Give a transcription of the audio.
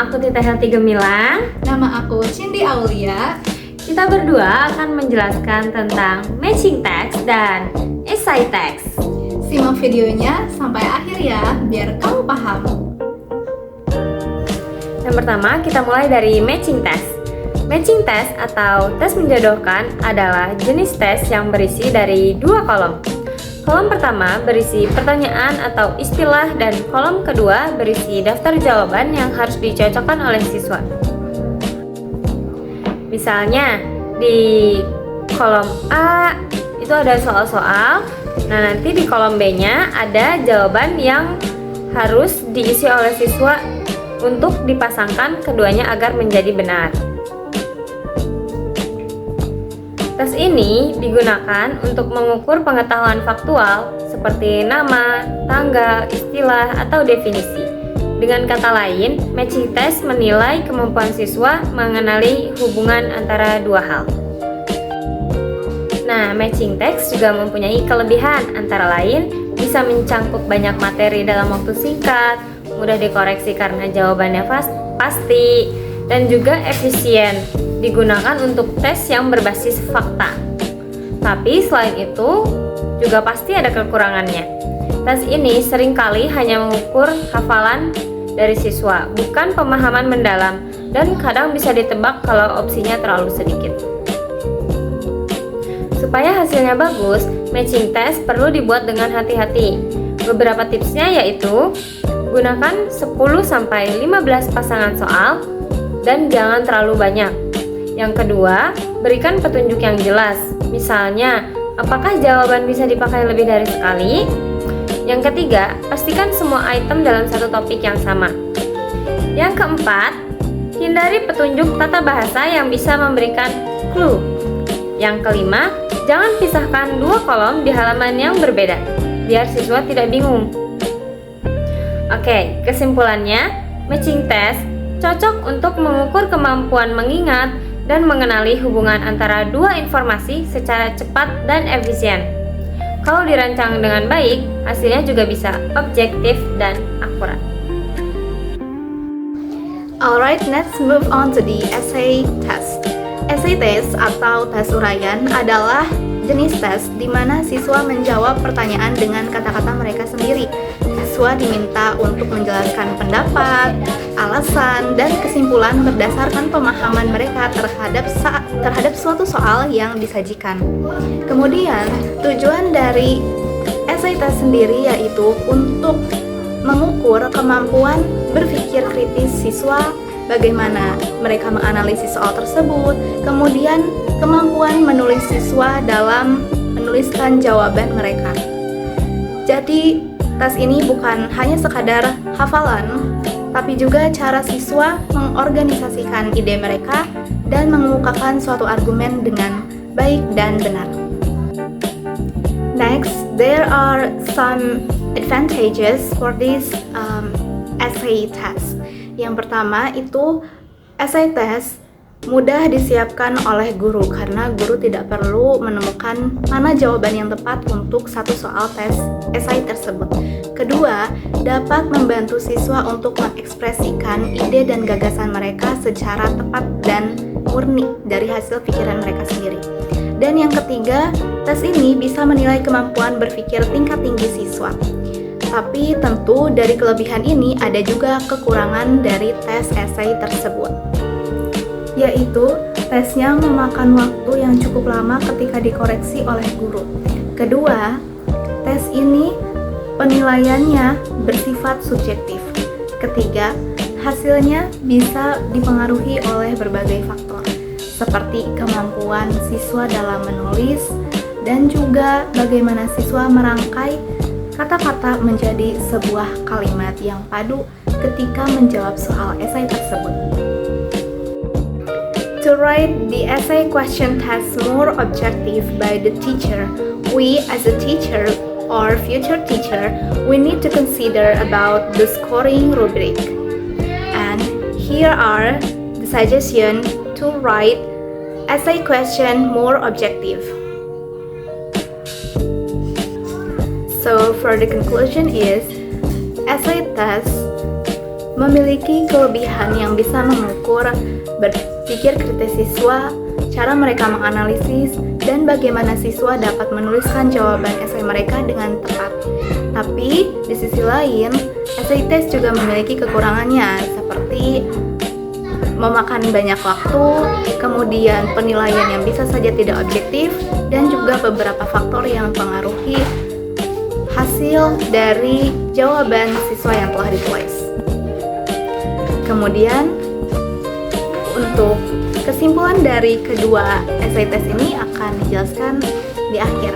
nama aku Tita Helti Gemilang. Nama aku Cindy Aulia. Kita berdua akan menjelaskan tentang matching text dan essay text. Simak videonya sampai akhir ya, biar kamu paham. Yang pertama, kita mulai dari matching text. Matching text atau tes menjodohkan adalah jenis tes yang berisi dari dua kolom. Kolom pertama berisi pertanyaan atau istilah dan kolom kedua berisi daftar jawaban yang harus dicocokkan oleh siswa. Misalnya di kolom A itu ada soal-soal, nah nanti di kolom B-nya ada jawaban yang harus diisi oleh siswa untuk dipasangkan keduanya agar menjadi benar. Tes ini digunakan untuk mengukur pengetahuan faktual seperti nama, tanggal, istilah, atau definisi. Dengan kata lain, matching test menilai kemampuan siswa mengenali hubungan antara dua hal. Nah, matching text juga mempunyai kelebihan, antara lain bisa mencangkup banyak materi dalam waktu singkat, mudah dikoreksi karena jawabannya pasti, dan juga efisien, digunakan untuk tes yang berbasis fakta. Tapi selain itu, juga pasti ada kekurangannya. Tes ini seringkali hanya mengukur hafalan dari siswa, bukan pemahaman mendalam, dan kadang bisa ditebak kalau opsinya terlalu sedikit. Supaya hasilnya bagus, matching test perlu dibuat dengan hati-hati. Beberapa tipsnya yaitu, gunakan 10-15 pasangan soal, dan jangan terlalu banyak. Yang kedua, berikan petunjuk yang jelas. Misalnya, apakah jawaban bisa dipakai lebih dari sekali? Yang ketiga, pastikan semua item dalam satu topik yang sama. Yang keempat, hindari petunjuk tata bahasa yang bisa memberikan clue. Yang kelima, jangan pisahkan dua kolom di halaman yang berbeda, biar siswa tidak bingung. Oke, kesimpulannya, matching test cocok untuk mengukur kemampuan mengingat dan mengenali hubungan antara dua informasi secara cepat dan efisien. Kalau dirancang dengan baik, hasilnya juga bisa objektif dan akurat. Alright, let's move on to the essay test. Essay test atau tes uraian adalah jenis tes di mana siswa menjawab pertanyaan dengan kata-kata mereka sendiri. Siswa diminta untuk menjelaskan pendapat, alasan, dan kesimpulan berdasarkan pemahaman mereka terhadap suatu soal yang disajikan. Kemudian, tujuan dari essay test sendiri yaitu untuk mengukur kemampuan berpikir kritis siswa, bagaimana mereka menganalisis soal tersebut, kemudian kemampuan menulis siswa dalam menuliskan jawaban mereka. Jadi, tes ini bukan hanya sekadar hafalan, tapi juga cara siswa mengorganisasikan ide mereka dan mengemukakan suatu argumen dengan baik dan benar. Next, there are some advantages for this essay test. Yang pertama itu essay test mudah disiapkan oleh guru karena guru tidak perlu menemukan mana jawaban yang tepat untuk satu soal tes esai tersebut. Kedua, dapat membantu siswa untuk mengekspresikan ide dan gagasan mereka secara tepat dan murni dari hasil pikiran mereka sendiri. Dan yang ketiga, tes ini bisa menilai kemampuan berpikir tingkat tinggi siswa. Tapi tentu dari kelebihan ini ada juga kekurangan dari tes esai tersebut, yaitu tesnya memakan waktu yang cukup lama ketika dikoreksi oleh guru. Kedua, tes ini penilaiannya bersifat subjektif. Ketiga, hasilnya bisa dipengaruhi oleh berbagai faktor, seperti kemampuan siswa dalam menulis dan juga bagaimana siswa merangkai kata-kata menjadi sebuah kalimat yang padu ketika menjawab soal esai tersebut. To write the essay question test more objective by the teacher, we as a teacher or future teacher, we need to consider about the scoring rubric. And here are the suggestions to write essay question more objective. So for the conclusion is, essay test memiliki kelebihan yang bisa mengukur berpikir kritis siswa, cara mereka menganalisis, dan bagaimana siswa dapat menuliskan jawaban esai mereka dengan tepat. Tapi, di sisi lain, essay test juga memiliki kekurangannya, seperti memakan banyak waktu, kemudian penilaian yang bisa saja tidak objektif, dan juga beberapa faktor yang mempengaruhi hasil dari jawaban siswa yang telah ditulis. Kemudian, untuk kesimpulan dari kedua essay test ini akan dijelaskan di akhir.